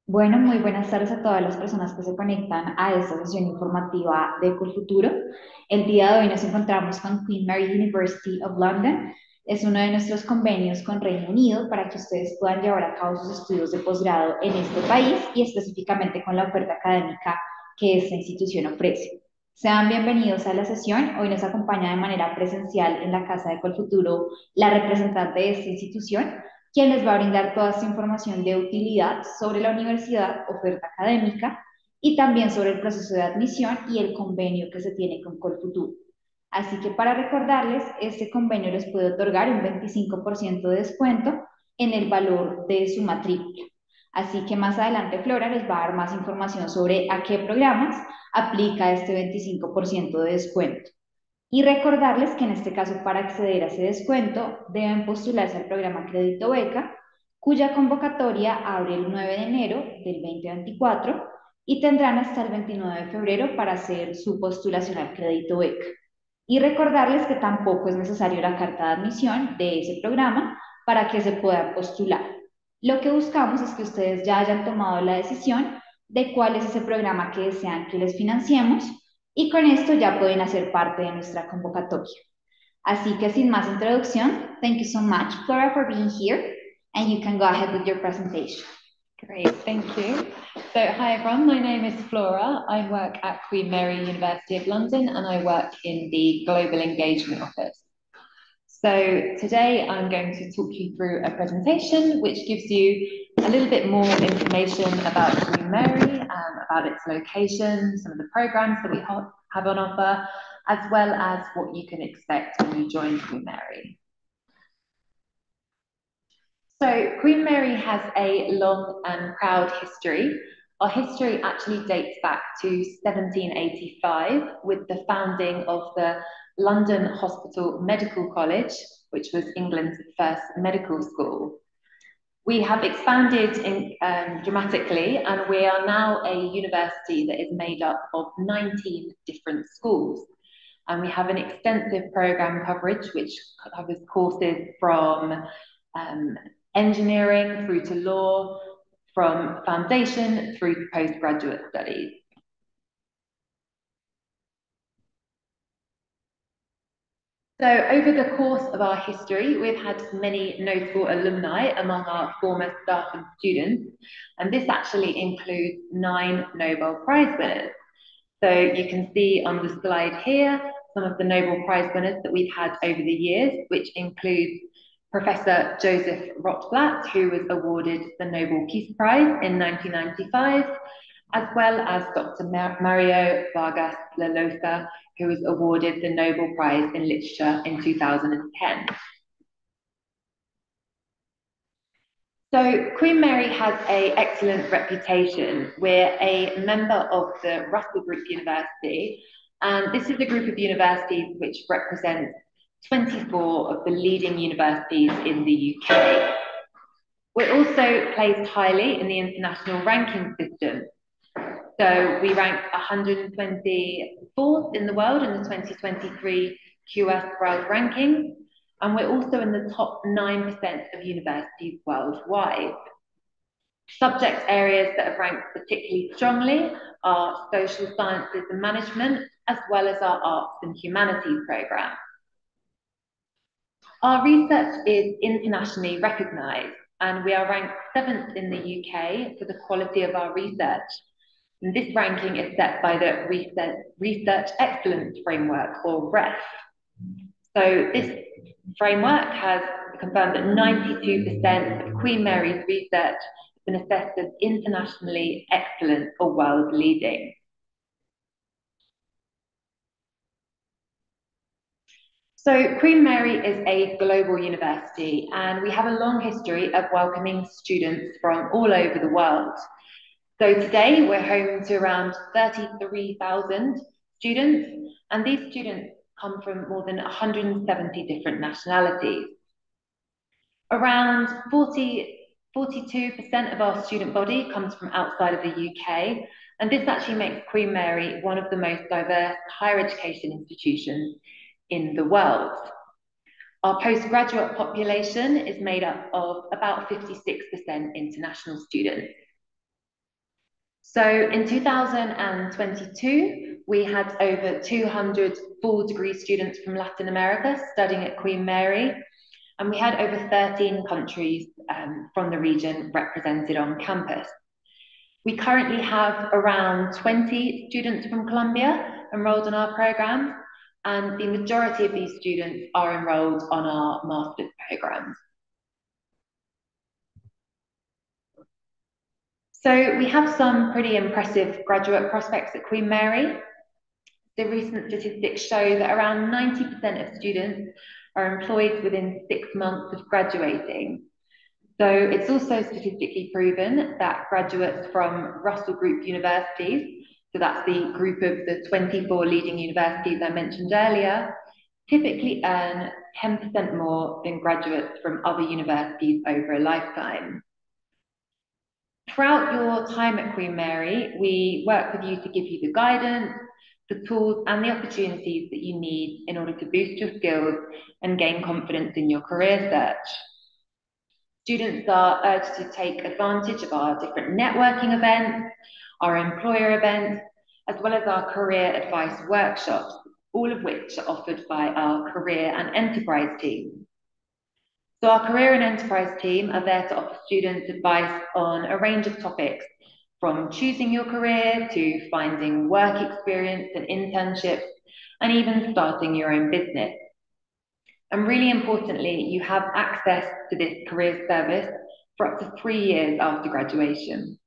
Bueno, muy buenas tardes a todas las personas que se conectan a esta sesión informativa de Colfuturo. El día de hoy nos encontramos con Queen Mary University of London. Es uno de nuestros convenios con Reino Unido para que ustedes puedan llevar a cabo sus estudios de posgrado en este país y específicamente con la oferta académica que esta institución ofrece. Sean bienvenidos a la sesión. Hoy nos acompaña de manera presencial en la Casa de Colfuturo la representante de esta institución, quien les va a brindar toda esta información de utilidad sobre la universidad, oferta académica y también sobre el proceso de admisión y el convenio que se tiene con Colfuturo. Así que para recordarles, este convenio les puede otorgar un 25% de descuento en el valor de su matrícula. Así que más adelante Flora les va a dar más información sobre a qué programas aplica este 25% de descuento. Y recordarles que en este caso, para acceder a ese descuento, deben postularse al programa Crédito Beca, cuya convocatoria abre el 9 de enero del 2024 y tendrán hasta el 29 de febrero para hacer su postulación al Crédito Beca. Y recordarles que tampoco es necesario la carta de admisión de ese programa para que se pueda postular. Lo que buscamos es que ustedes ya hayan tomado la decisión de cuál es ese programa que desean que les financiemos y con esto ya pueden hacer parte de nuestra convocatoria. Así que sin más introducción, thank you so much, Flora, for being here, and you can go ahead with your presentation. Great, thank you. So, hi everyone, my name is Flora. I work at Queen Mary University of London and I work in the Global Engagement Office. So, today I'm going to talk you through a presentation which gives you a little bit more information about Queen Mary, about its location, some of the programs that we have on offer, as well as what you can expect when you join Queen Mary. So Queen Mary has a long and proud history. Our history actually dates back to 1785 with the founding of the London Hospital Medical College, which was England's first medical school. We have expanded dramatically, and we are now a university that is made up of 19 different schools. And we have an extensive program coverage, which covers courses from engineering through to law, from foundation through to postgraduate studies. So over the course of our history, we've had many notable alumni among our former staff and students, and this actually includes 9 Nobel Prize winners. So you can see on the slide here some of the Nobel Prize winners that we've had over the years, which includes Professor Joseph Rotblat, who was awarded the Nobel Peace Prize in 1995, as well as Dr. Mario Vargas Llosa, who was awarded the Nobel Prize in Literature in 2010. So Queen Mary has an excellent reputation. We're a member of the Russell Group University, and this is a group of universities which represents 24 of the leading universities in the UK. We're also placed highly in the international ranking system. So we rank 124th in the world in the 2023 QS World Ranking, and we're also in the top 9% of universities worldwide. Subject areas that have ranked particularly strongly are social sciences and management, as well as our arts and humanities program. Our research is internationally recognised, and we are ranked 7th in the UK for the quality of our research. And this ranking is set by the Research Excellence Framework, or REF. So this framework has confirmed that 92% of Queen Mary's research has been assessed as internationally excellent or world leading. So Queen Mary is a global university, and we have a long history of welcoming students from all over the world. So today we're home to around 33,000 students, and these students come from more than 170 different nationalities. Around 42% of our student body comes from outside of the UK, and this actually makes Queen Mary one of the most diverse higher education institutions in the world. Our postgraduate population is made up of about 56% international students. So in 2022, we had over 200 full degree students from Latin America studying at Queen Mary, and we had over 13 countries from the region represented on campus. We currently have around 20 students from Colombia enrolled in our programs, and the majority of these students are enrolled on our master's programs. So we have some pretty impressive graduate prospects at Queen Mary. The recent statistics show that around 90% of students are employed within 6 months of graduating. So it's also statistically proven that graduates from Russell Group universities, so that's the group of the 24 leading universities I mentioned earlier, typically earn 10% more than graduates from other universities over a lifetime. Throughout your time at Queen Mary, we work with you to give you the guidance, the tools and the opportunities that you need in order to boost your skills and gain confidence in your career search. Students are urged to take advantage of our different networking events, our employer events, as well as our career advice workshops, all of which are offered by our career and enterprise team. So our career and enterprise team are there to offer students advice on a range of topics, from choosing your career to finding work experience and internships, and even starting your own business. And really importantly, you have access to this career service for up to 3 years after graduation.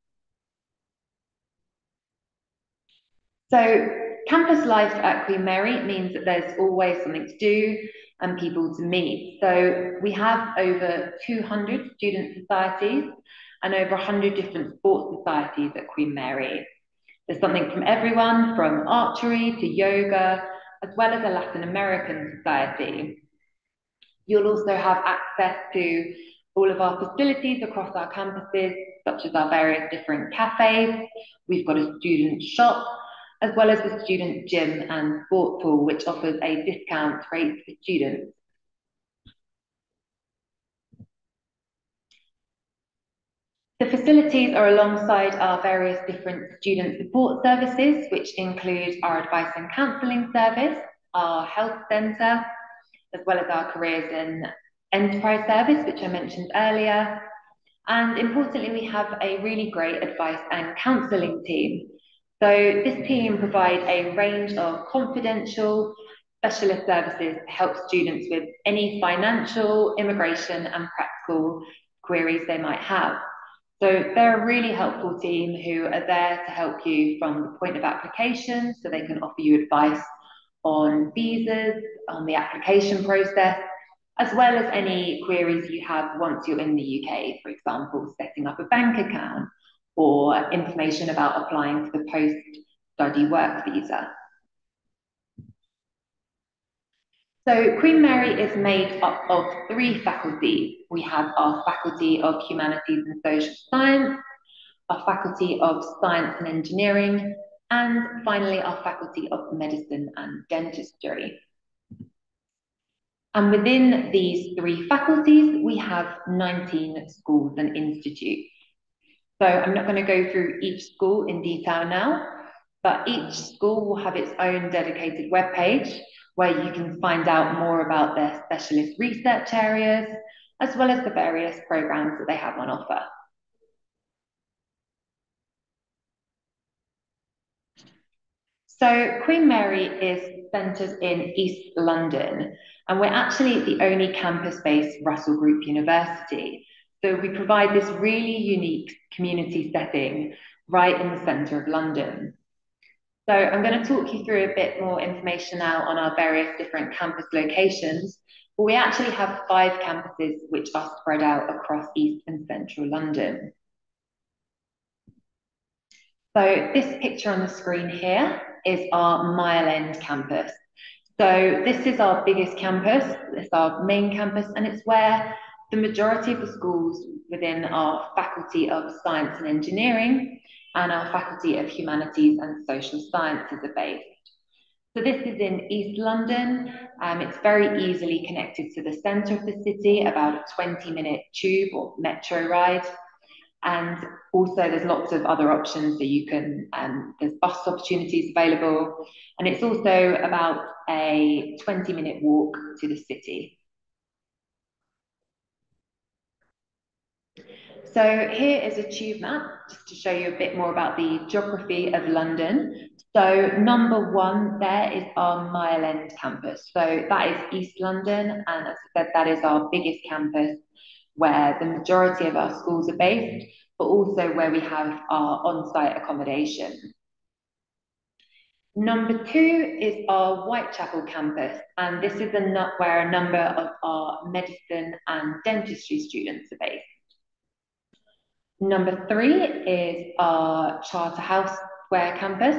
So campus life at Queen Mary means that there's always something to do and people to meet. So we have over 200 student societies and over 100 different sports societies at Queen Mary. There's something from everyone, from archery to yoga, as well as a Latin American society. You'll also have access to all of our facilities across our campuses, such as our various different cafes. We've got a student shop, as well as the student gym and sport pool, which offers a discount rate for students. The facilities are alongside our various different student support services, which include our advice and counselling service, our health centre, as well as our careers and enterprise service, which I mentioned earlier. And importantly, we have a really great advice and counselling team. So this team provides a range of confidential specialist services to help students with any financial, immigration and practical queries they might have. So they're a really helpful team who are there to help you from the point of application, so they can offer you advice on visas, on the application process, as well as any queries you have once you're in the UK, for example, setting up a bank account or information about applying for the post-study work visa. So Queen Mary is made up of 3 faculties. We have our Faculty of Humanities and Social Science, our Faculty of Science and Engineering, and finally our Faculty of Medicine and Dentistry. And within these 3 faculties, we have 19 schools and institutes. So I'm not going to go through each school in detail now, but each school will have its own dedicated webpage where you can find out more about their specialist research areas, as well as the various programs that they have on offer. So Queen Mary is centred in East London, and we're actually the only campus-based Russell Group university. So we provide this really unique community setting right in the centre of London. So I'm going to talk you through a bit more information now on our various different campus locations. But we actually have 5 campuses which are spread out across East and Central London. So this picture on the screen here is our Mile End campus. So this is our biggest campus, it's our main campus, and it's where the majority of the schools within our Faculty of Science and Engineering and our Faculty of Humanities and Social Sciences are based. So this is in East London. It's very easily connected to the centre of the city, about a 20-minute tube or metro ride. And also there's lots of other options that you can, there's bus opportunities available. And it's also about a 20-minute walk to the city. So here is a tube map, just to show you a bit more about the geography of London. So number one there is our Mile End campus. So that is East London, and as I said, that is our biggest campus where the majority of our schools are based, but also where we have our on-site accommodation. Number two is our Whitechapel campus, and this is where a number of our medicine and dentistry students are based. Number three is our Charterhouse Square campus,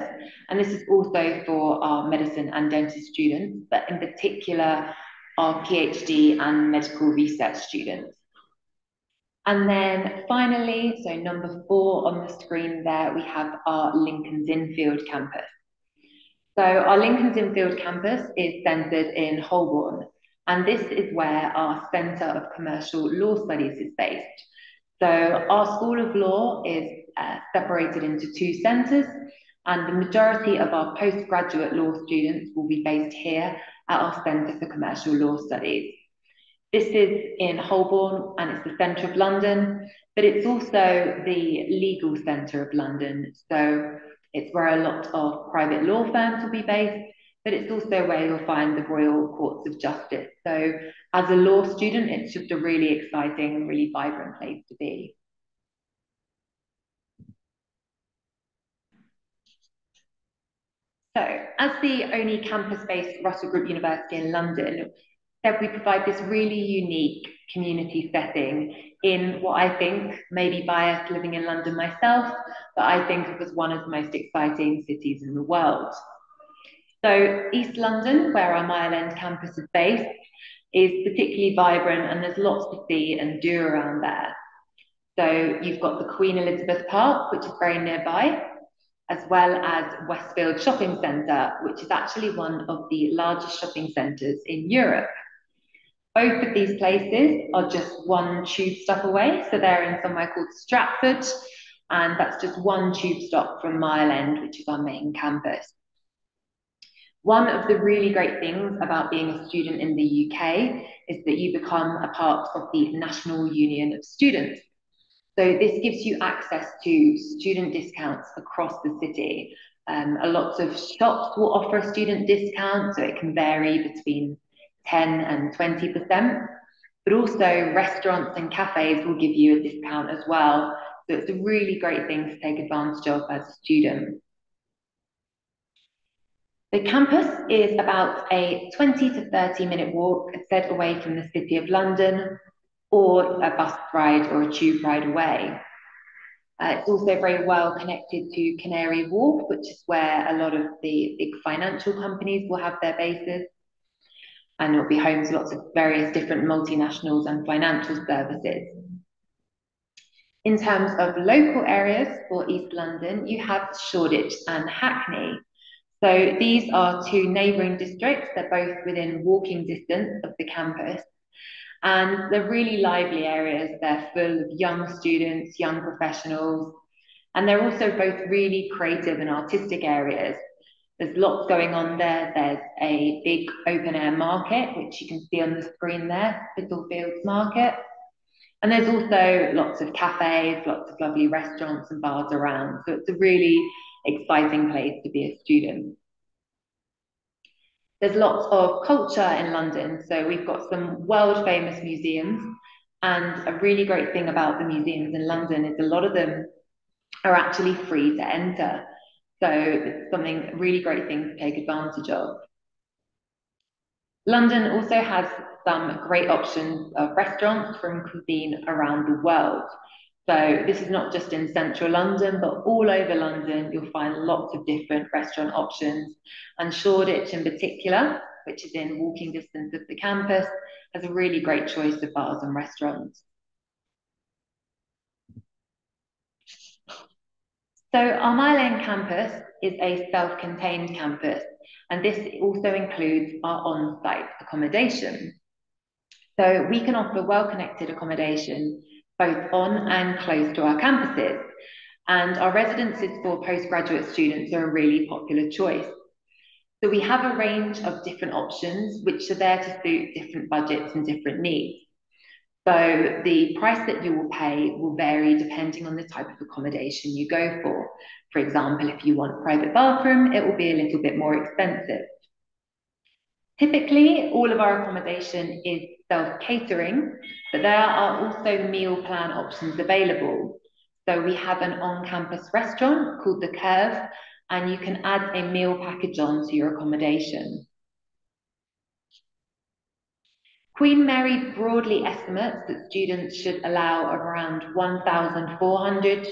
and this is also for our medicine and dentist students, but in particular our PhD and medical research students. And then finally, so number four on the screen there, we have our Lincoln's Inn Field campus. So our Lincoln's Inn Field campus is centred in Holborn, and this is where our Centre of Commercial Law Studies is based. So our School of Law is separated into two centres, and the majority of our postgraduate law students will be based here at our Centre for Commercial Law Studies. This is in Holborn, and it's the centre of London, but it's also the legal centre of London. So it's where a lot of private law firms will be based, but it's also where you'll find the Royal Courts of Justice. So as a law student, it's just a really exciting and really vibrant place to be. So as the only campus-based Russell Group University in London, we provide this really unique community setting in what I think, may be biased living in London myself, but I think it was one of the most exciting cities in the world. So East London, where our Mile End campus is based, is particularly vibrant, and there's lots to see and do around there. So you've got the Queen Elizabeth Park, which is very nearby, as well as Westfield Shopping Centre, which is actually one of the largest shopping centres in Europe. Both of these places are just one tube stop away. So they're in somewhere called Stratford, and that's just one tube stop from Mile End, which is our main campus. One of the really great things about being a student in the UK is that you become a part of the National Union of Students. So this gives you access to student discounts across the city. A lot of shops will offer a student discount, so it can vary between 10 and 20%, but also restaurants and cafes will give you a discount as well. So it's a really great thing to take advantage of as a student. The campus is about a 20 to 30-minute walk, as said, away from the City of London, or a bus ride or a tube ride away. It's also very well connected to Canary Wharf, which is where a lot of the big financial companies will have their bases. And it'll be home to lots of various different multinationals and financial services. In terms of local areas for East London, you have Shoreditch and Hackney. So these are two neighbouring districts. They're both within walking distance of the campus. And they're really lively areas. They're full of young students, young professionals, and they're also both really creative and artistic areas. There's lots going on there. There's a big open air market, which you can see on the screen there, Spitalfields Market. And there's also lots of cafes, lots of lovely restaurants and bars around. So it's a really exciting place to be a student. There's lots of culture in London. So we've got some world famous museums. And a really great thing about the museums in London is a lot of them are actually free to enter. So it's something, really great thing to take advantage of. London also has some great options of restaurants from cuisine around the world. So this is not just in central London, but all over London, you'll find lots of different restaurant options. And Shoreditch in particular, which is in walking distance of the campus, has a really great choice of bars and restaurants. So our Mile End campus is a self-contained campus, and this also includes our on-site accommodation. So we can offer well-connected accommodation both on and close to our campuses. And our residences for postgraduate students are a really popular choice. So we have a range of different options which are there to suit different budgets and different needs. So the price that you will pay will vary depending on the type of accommodation you go for. For example, if you want a private bathroom, it will be a little bit more expensive. Typically, all of our accommodation is self-catering, but there are also meal plan options available. So we have an on-campus restaurant called The Curve, and you can add a meal package on to your accommodation. Queen Mary broadly estimates that students should allow around £1,400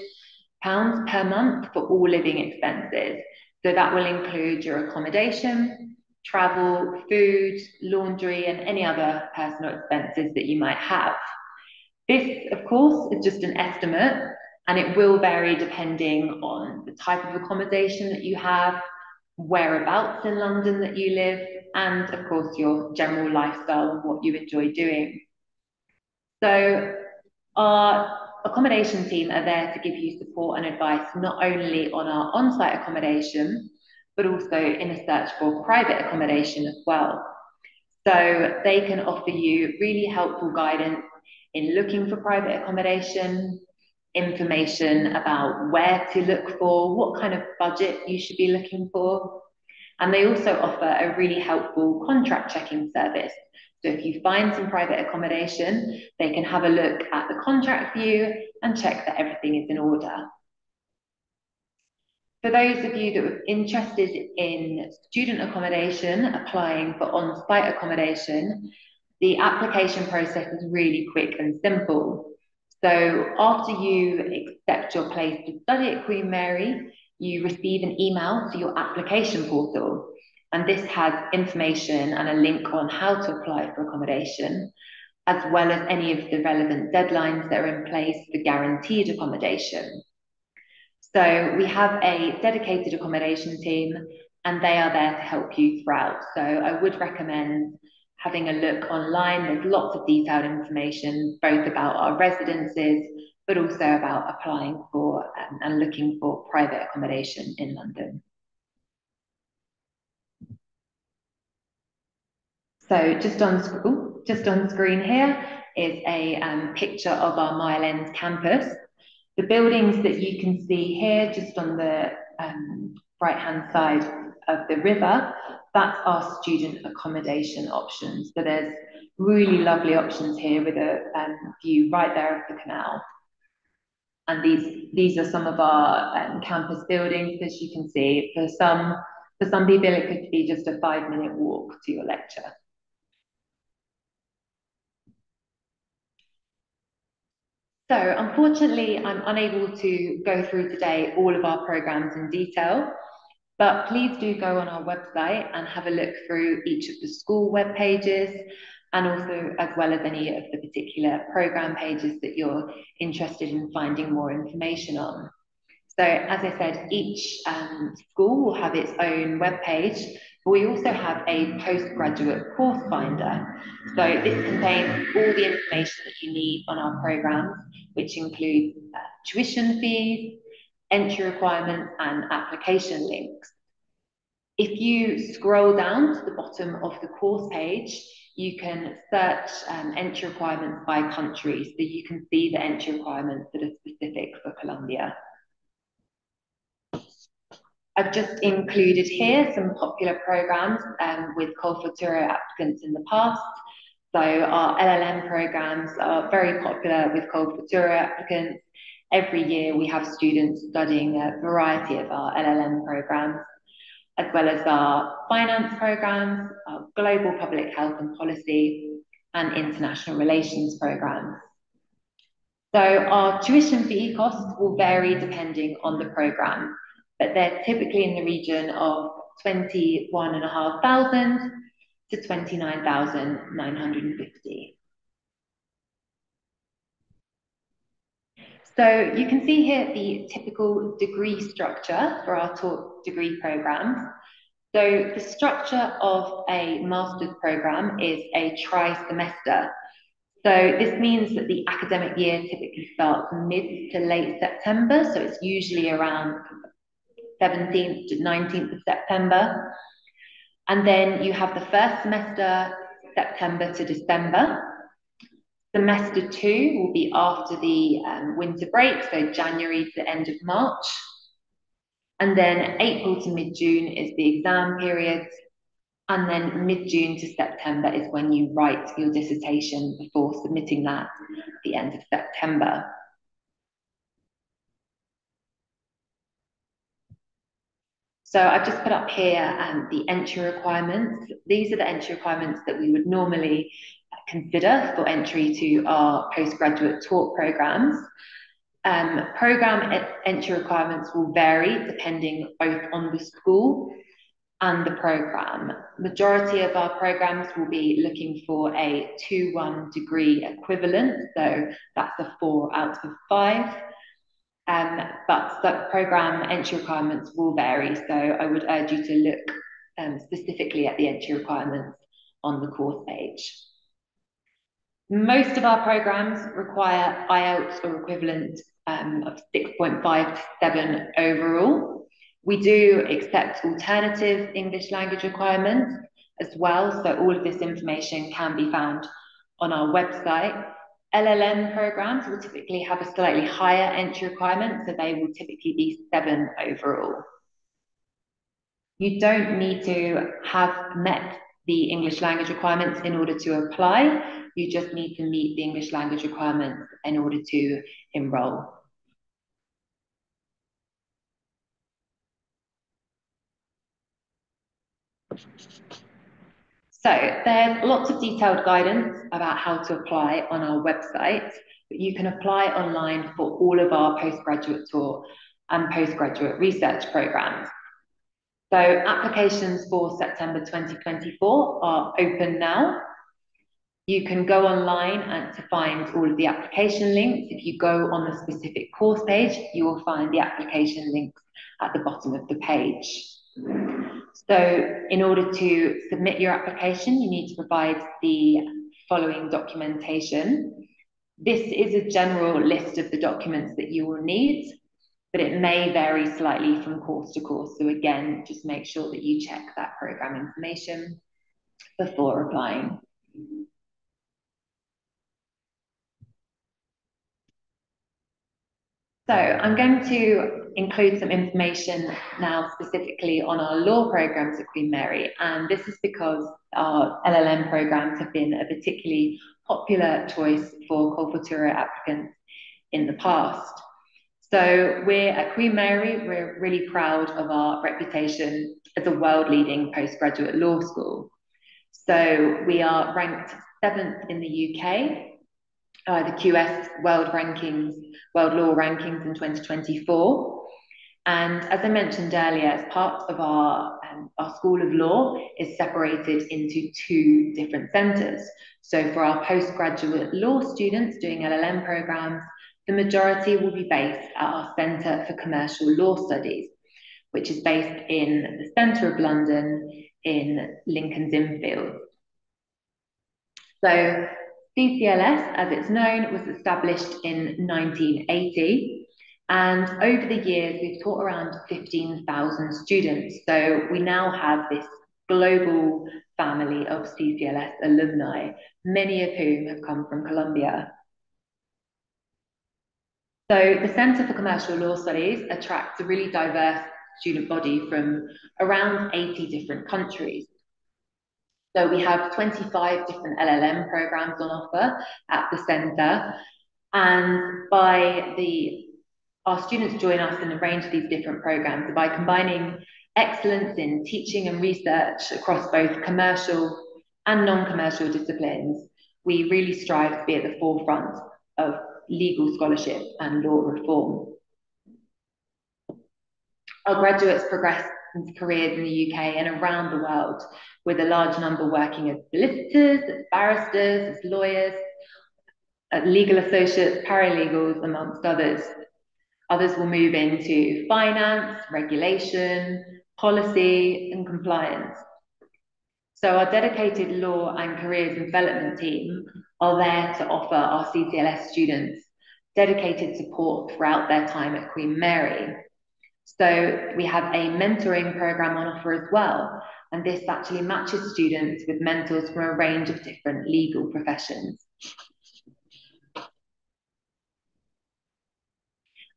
per month for all living expenses. So that will include your accommodation, travel, food, laundry, and any other personal expenses that you might have. This, of course, is just an estimate, and it will vary depending on the type of accommodation that you have, whereabouts in London that you live, and of course your general lifestyle and what you enjoy doing. So our accommodation team are there to give you support and advice not only on our on-site accommodation, but also in a search for private accommodation as well. So they can offer you really helpful guidance in looking for private accommodation, information about where to look for, what kind of budget you should be looking for. And they also offer a really helpful contract checking service. So if you find some private accommodation, they can have a look at the contract for you and check that everything is in order. For those of you that are interested in student accommodation, applying for on-site accommodation, the application process is really quick and simple. So after you accept your place to study at Queen Mary, you receive an email to your application portal. And this has information and a link on how to apply for accommodation, as well as any of the relevant deadlines that are in place for guaranteed accommodation. So we have a dedicated accommodation team, and they are there to help you throughout. So I would recommend having a look online. There's lots of detailed information, both about our residences, but also about applying for and looking for private accommodation in London. So just on screen here is a picture of our Mile End campus. The buildings that you can see here, just on the right-hand side of the river, that's our student accommodation options. So there's really lovely options here with a view right there of the canal. And these are some of our campus buildings. As you can see, for some people, it could be just a 5-minute walk to your lecture. So unfortunately, I'm unable to go through today all of our programs in detail, but please do go on our website and have a look through each of the school web pages, and also as well as any of the particular program pages that you're interested in finding more information on. So as I said, each school will have its own web page, but we also have a postgraduate course finder. So this contains all the information that you need on our programs, which include tuition fees, entry requirements, and application links. If you scroll down to the bottom of the course page, you can search entry requirements by country, so you can see the entry requirements that are specific for Colombia. I've just included here some popular programs with Col Futuro applicants in the past. So our LLM programs are very popular with Col Futuro applicants. Every year we have students studying a variety of our LLM programs, as well as our finance programs, our global public health and policy, and international relations programs. So our tuition fee costs will vary depending on the program, but they're typically in the region of 21,500 to 29,950. So you can see here the typical degree structure for our taught degree programs. So the structure of a master's program is a tri-semester. So this means that the academic year typically starts mid to late September, so it's usually around 17th to 19th of September. And then you have the first semester, September to December. Semester 2 will be after the winter break, so January to the end of March. And then April to mid-June is the exam period. And then mid-June to September is when you write your dissertation before submitting that at the end of September. So I've just put up here the entry requirements. These are the entry requirements that we would normally consider for entry to our postgraduate taught programs. Program entry requirements will vary depending both on the school and the program. Majority of our programs will be looking for a 2-1 degree equivalent, so that's a 4 out of 5. But the program entry requirements will vary, so I would urge you to look specifically at the entry requirements on the course page. Most of our programs require IELTS or equivalent of 6.5 to 7 overall. We do accept alternative English language requirements as well, so all of this information can be found on our website. LLM programs will typically have a slightly higher entry requirement, so they will typically be 7 overall. You don't need to have met the English language requirements in order to apply. You just need to meet the English language requirements in order to enroll. So there's lots of detailed guidance about how to apply on our website, but you can apply online for all of our postgraduate taught and postgraduate research programs. So applications for September 2024 are open now. You can go online and to find all of the application links. If you go on the specific course page, you will find the application links at the bottom of the page. So in order to submit your application, you need to provide the following documentation. This is a general list of the documents that you will need, but it may vary slightly from course to course. So again, just make sure that you check that program information before applying. So I'm going to include some information now specifically on our law programs at Queen Mary, and this is because our LLM programs have been a particularly popular choice for Colfutura applicants in the past. So we're at Queen Mary, we're really proud of our reputation as a world-leading postgraduate law school. So we are ranked 7th in the UK, the QS World Law Rankings in 2024. And as I mentioned earlier, as part of our School of Law is separated into 2 different centres. So for our postgraduate law students doing LLM programs, the majority will be based at our Centre for Commercial Law Studies, which is based in the centre of London in Lincoln's Inn Fields. So CCLS, as it's known, was established in 1980. And over the years, we've taught around 15,000 students. So we now have this global family of CCLS alumni, many of whom have come from Colombia. So the Centre for Commercial Law Studies attracts a really diverse student body from around 80 different countries. So we have 25 different LLM programs on offer at the centre, and our students join us in a range of these different programs by combining excellence in teaching and research across both commercial and non-commercial disciplines. We really strive to be at the forefront of legal scholarship and law reform. Our graduates progress into careers in the UK and around the world, with a large number working as solicitors, as barristers, as lawyers, as legal associates, paralegals, amongst others. Others will move into finance, regulation, policy, and compliance. So our dedicated law and careers development team are there to offer our CCLS students dedicated support throughout their time at Queen Mary. So we have a mentoring program on offer as well, and this actually matches students with mentors from a range of different legal professions.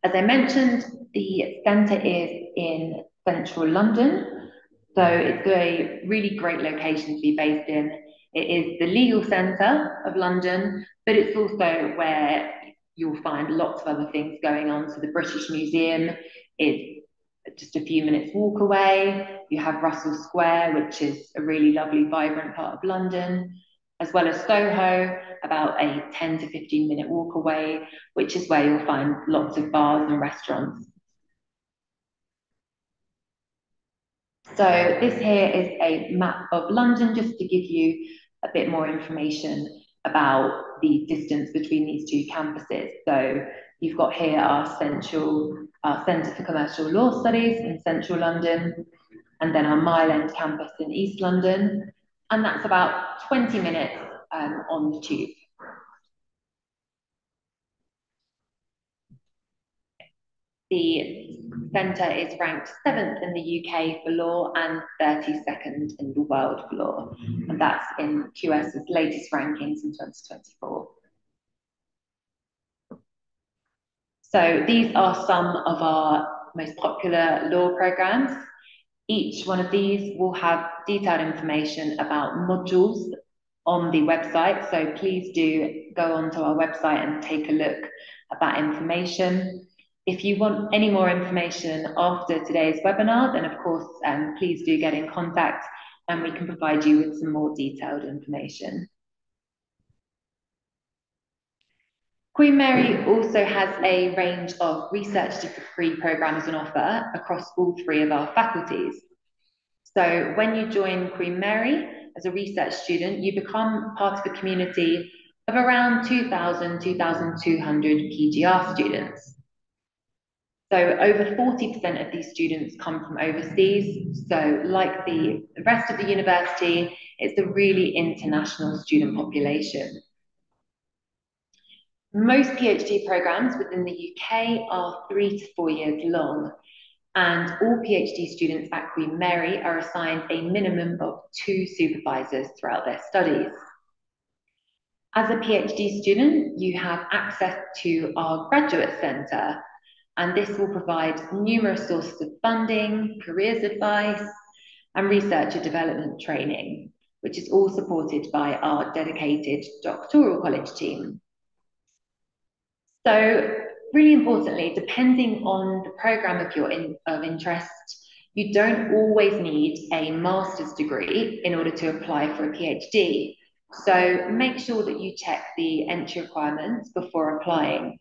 As I mentioned, the centre is in central London, so it's a really great location to be based in. It is the legal centre of London, but it's also where you'll find lots of other things going on. So the British Museum is just a few minutes walk away. You have Russell Square, which is a really lovely, vibrant part of London, as well as Soho, about a 10 to 15-minute walk away, which is where you'll find lots of bars and restaurants. So this here is a map of London, just to give you a bit more information about the distance between these two campuses. So you've got here our Centre for Commercial Law Studies in central London, and then our Mile End campus in East London, and that's about 20 minutes on the tube. The centre is ranked 7th in the UK for law and 32nd in the world for law, and that's in QS's latest rankings in 2024. So these are some of our most popular law programmes. Each one of these will have detailed information about modules on the website, so please do go onto our website and take a look at that information. If you want any more information after today's webinar, then of course, please do get in contact and we can provide you with some more detailed information. Queen Mary also has a range of research degree programmes on offer across all 3 of our faculties. So when you join Queen Mary as a research student, you become part of a community of around 2,000, 2,200 PGR students. So over 40% of these students come from overseas. So like the rest of the university, it's a really international student population. Most PhD programs within the UK are 3 to 4 years long, and all PhD students at Queen Mary are assigned a minimum of 2 supervisors throughout their studies. As a PhD student, you have access to our graduate centre, and this will provide numerous sources of funding, careers advice, and research and development training, which is all supported by our dedicated doctoral college team. So really importantly, depending on the programme of interest, you don't always need a master's degree in order to apply for a PhD. So make sure that you check the entry requirements before applying.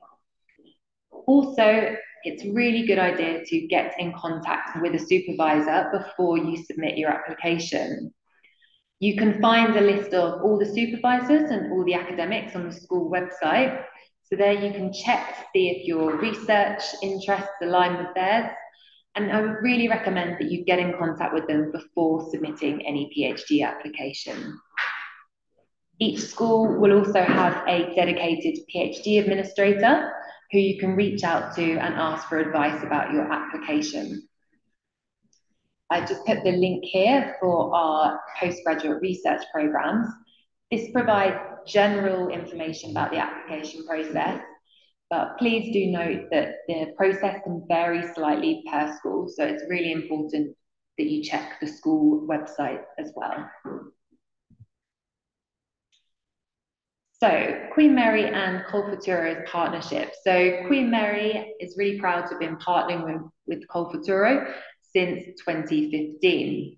Also, it's a really good idea to get in contact with a supervisor before you submit your application. You can find a list of all the supervisors and all the academics on the school website. So there you can check to see if your research interests align with theirs. And I would really recommend that you get in contact with them before submitting any PhD application. Each school will also have a dedicated PhD administrator who you can reach out to and ask for advice about your application. I've just put the link here for our postgraduate research programs. This provides general information about the application process, but please do note that the process can vary slightly per school, so it's really important that you check the school website as well. So Queen Mary and Colfutoro's partnership. So Queen Mary is really proud to have been partnering with Colfutoro since 2015.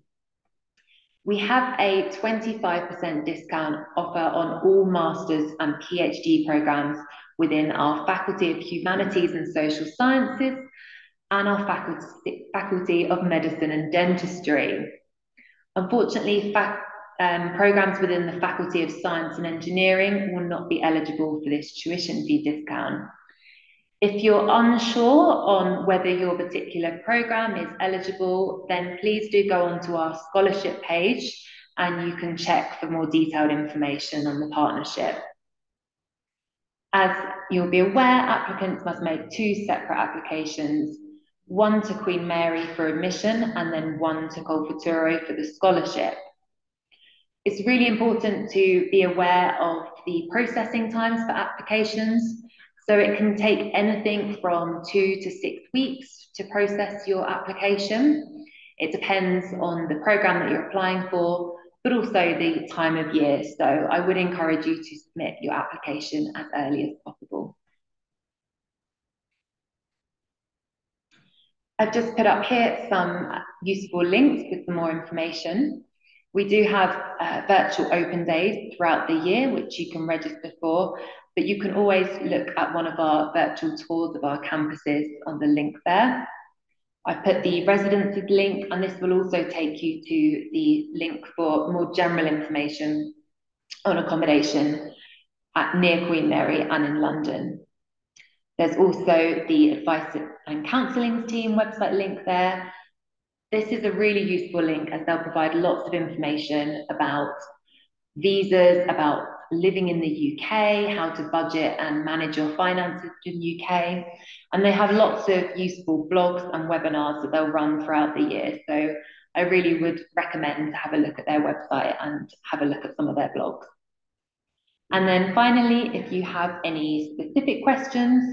We have a 25% discount offer on all Masters and PhD programs within our Faculty of Humanities and Social Sciences and our Faculty of Medicine and Dentistry. Unfortunately, programs within the Faculty of Science and Engineering will not be eligible for this tuition fee discount. If you're unsure on whether your particular program is eligible, then please do go onto our scholarship page and you can check for more detailed information on the partnership. As you'll be aware, applicants must make 2 separate applications, one to Queen Mary for admission and then one to Col Futuro for the scholarship. It's really important to be aware of the processing times for applications. So it can take anything from 2 to 6 weeks to process your application. It depends on the program that you're applying for, but also the time of year. So I would encourage you to submit your application as early as possible. I've just put up here some useful links with some more information. We do have virtual open days throughout the year, which you can register for, but you can always look at one of our virtual tours of our campuses on the link there. I've put the residences link, and this will also take you to the link for more general information on accommodation near Queen Mary and in London. There's also the advice and counselling team website link there. This is a really useful link as they'll provide lots of information about visas, about living in the UK, how to budget and manage your finances in the UK. And they have lots of useful blogs and webinars that they'll run throughout the year. So I really would recommend to have a look at their website and have a look at some of their blogs. And then finally, if you have any specific questions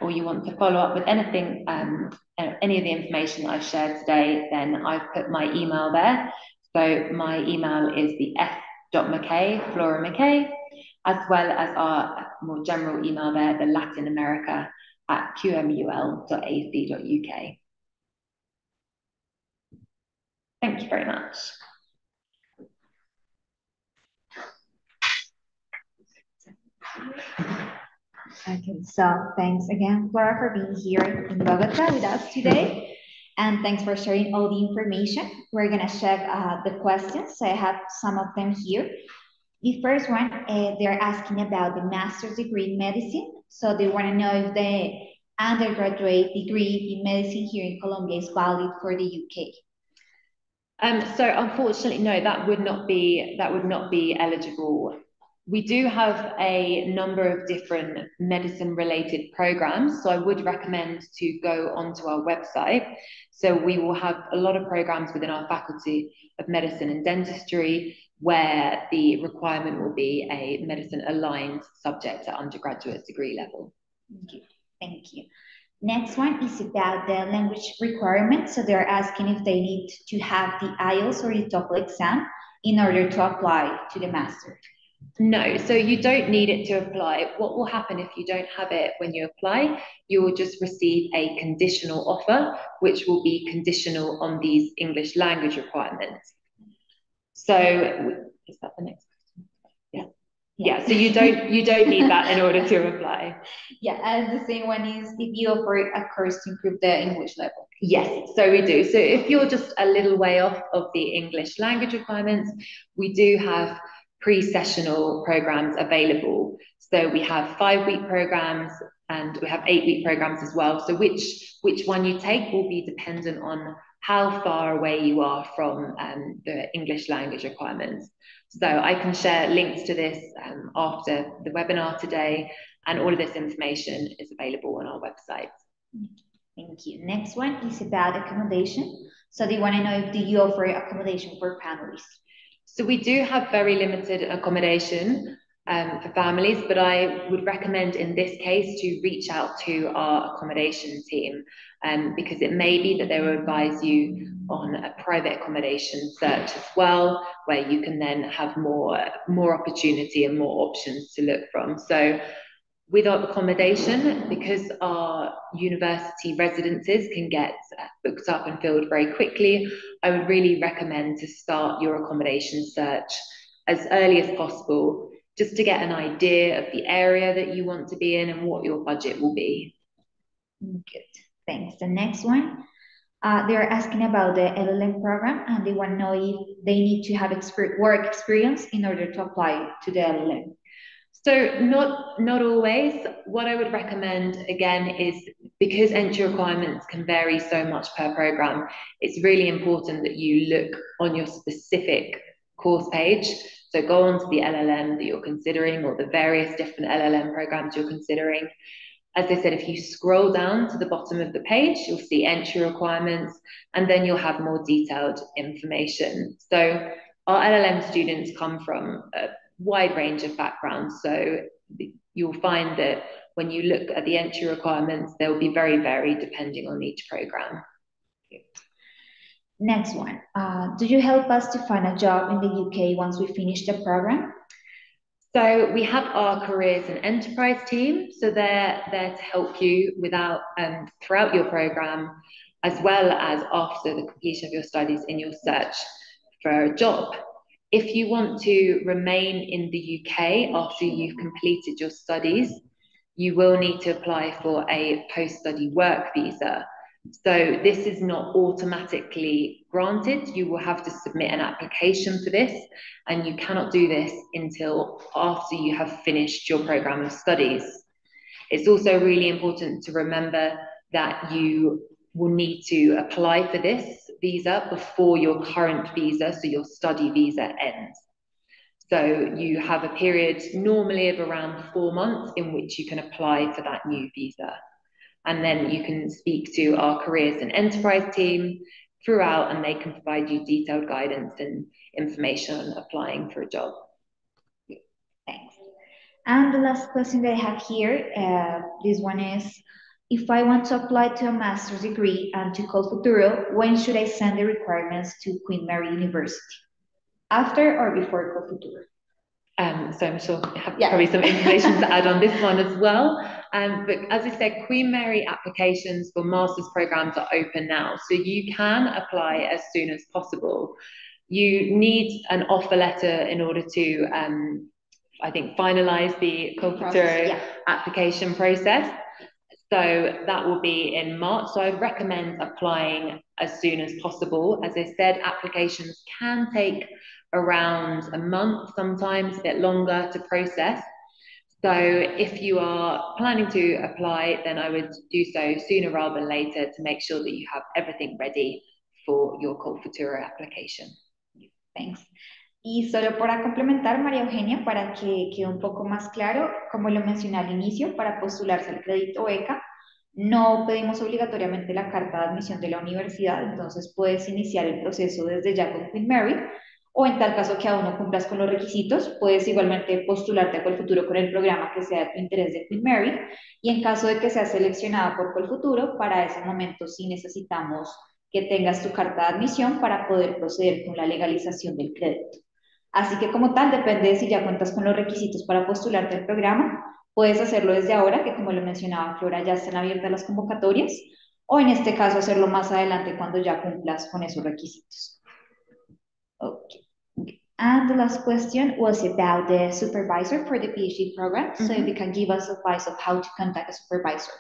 or you want to follow up with anything, any of the information that I've shared today, then I've put my email there. So my email is the f.mckay, Flora McKay, as well as our more general email there, the Latin America at qmul.ac.uk. Thank you very much. Okay, so thanks again, Flora, for being here in Bogota with us today. And thanks for sharing all the information. We're gonna check the questions. So I have some of them here. The first one, they're asking about the master's degree in medicine. So they wanna know if the undergraduate degree in medicine here in Colombia is valid for the UK. So unfortunately, no, that would not be eligible. We do have a number of different medicine-related programs, so I would recommend to go onto our website. So we will have a lot of programs within our Faculty of Medicine and Dentistry where the requirement will be a medicine-aligned subject at undergraduate degree level. Thank you. Thank you. Next one is about the language requirements. So they're asking if they need to have the IELTS or the TOEFL exam in order to apply to the master. No, so you don't need it to apply. What will happen if you don't have it when you apply? You will just receive a conditional offer, which will be conditional on these English language requirements. So is that the next question? Yeah. Yeah, so you don't need that in order to apply. Yeah, and the same one is if you offer a course to improve the English level. Yes, so we do. So if you're just a little way off of the English language requirements, we do have pre-sessional programs available. So we have 5-week programs and we have 8-week programs as well. So which one you take will be dependent on how far away you are from the English language requirements. So I can share links to this after the webinar today, and all of this information is available on our website. Thank you. Next one is about accommodation. So they want to know if do you offer accommodation for families? So we do have very limited accommodation for families, but I would recommend in this case to reach out to our accommodation team because it may be that they will advise you on a private accommodation search as well, where you can then have more opportunity and more options to look from. So with our accommodation, because our university residences can get booked up and filled very quickly, I would really recommend to start your accommodation search as early as possible, just to get an idea of the area that you want to be in and what your budget will be. Good, thanks. The next one, they're asking about the LLM program and they want to know if they need to have work experience in order to apply to the LLM. So not always. What I would recommend, again, is because entry requirements can vary so much per program, it's really important that you look on your specific course page. So go on to the LLM that you're considering, or the various different LLM programs you're considering. As I said, if you scroll down to the bottom of the page, you'll see entry requirements, and then you'll have more detailed information. So our LLM students come from a wide range of backgrounds. So you'll find that when you look at the entry requirements, they'll be very varied depending on each program. Next one. Do you help us to find a job in the UK once we finish the program? So we have our careers and enterprise team. So they're there to help you throughout your program, as well as after the completion of your studies in your search for a job. If you want to remain in the UK after you've completed your studies, you will need to apply for a post-study work visa. So this is not automatically granted. You will have to submit an application for this, and you cannot do this until after you have finished your program of studies. It's also really important to remember that you will need to apply for this visa before your current visa, so your study visa, ends. So you have a period normally of around 4 months in which you can apply for that new visa. And then you can speak to our careers and enterprise team throughout, and they can provide you detailed guidance and information on applying for a job. Thanks. And the last question that I have here, this one is, if I want to apply to a master's degree and to Colfuturo, when should I send the requirements to Queen Mary University? After or before Colfuturo? So I'm sure I have probably some information to add on this one as well. But as I said, Queen Mary applications for master's programs are open now. So you can apply as soon as possible. You need an offer letter in order to, I think, finalize the Colfuturo application process. So that will be in March. So I recommend applying as soon as possible. As I said, applications can take around a month, sometimes a bit longer to process. So if you are planning to apply, then I would do so sooner rather than later to make sure that you have everything ready for your Colfuturo application. Thanks. Y solo para complementar, María Eugenia, para que quede un poco más claro, como lo mencioné al inicio, para postularse al crédito beca, no pedimos obligatoriamente la carta de admisión de la universidad, entonces puedes iniciar el proceso desde ya con Queen Mary, o en tal caso que aún no cumplas con los requisitos, puedes igualmente postularte a Colfuturo con el programa que sea de tu interés de Queen Mary, y en caso de que seas seleccionada por Colfuturo, para ese momento sí necesitamos que tengas tu carta de admisión para poder proceder con la legalización del crédito. Así que como tal, depende de si ya cuentas con los requisitos para postularte al programa, puedes hacerlo desde ahora, que como lo mencionaba Flora, ya están abiertas las convocatorias, o en este caso hacerlo más adelante cuando ya cumplas con esos requisitos. Okay. And the last question was about the supervisor for the PhD program. So if you can give us advice of how to contact a supervisor.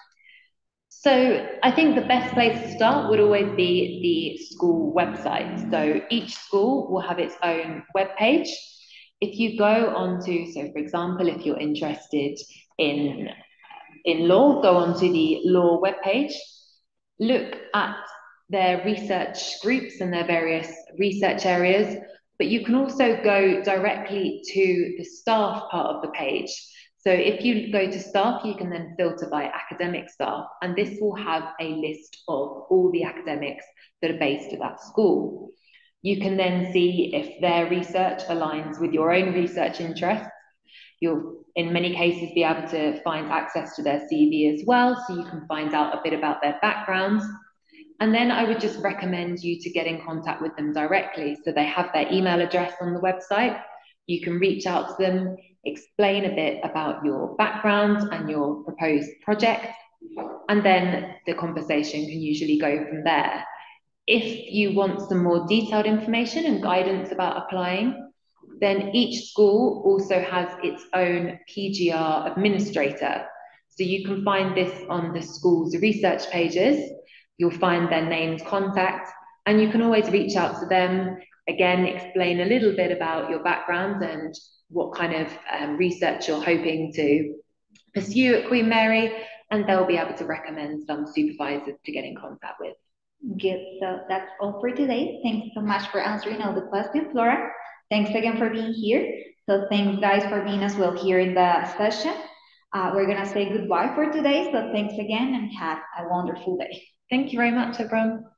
So I think the best place to start would always be the school website. So each school will have its own webpage. If you go onto, so for example, if you're interested in law, go onto the law webpage, look at their research groups and their various research areas, but you can also go directly to the staff part of the page. So if you go to staff, you can then filter by academic staff, and this will have a list of all the academics that are based at that school. You can then see if their research aligns with your own research interests. You'll, in many cases, be able to find access to their CV as well, so you can find out a bit about their backgrounds. And then I would just recommend you to get in contact with them directly. So they have their email address on the website. You can reach out to them, explain a bit about your background and your proposed project, and then the conversation can usually go from there. If you want some more detailed information and guidance about applying, then each school also has its own PGR administrator. So you can find this on the school's research pages. You'll find their named contact, and you can always reach out to them, again, explain a little bit about your background and what kind of research you're hoping to pursue at Queen Mary, and they'll be able to recommend some supervisors to get in contact with. Good, so that's all for today. Thanks so much for answering all the questions, Flora. Thanks again for being here. So thanks guys for being as well here in the session. We're gonna say goodbye for today. So thanks again and have a wonderful day. Thank you very much, everyone.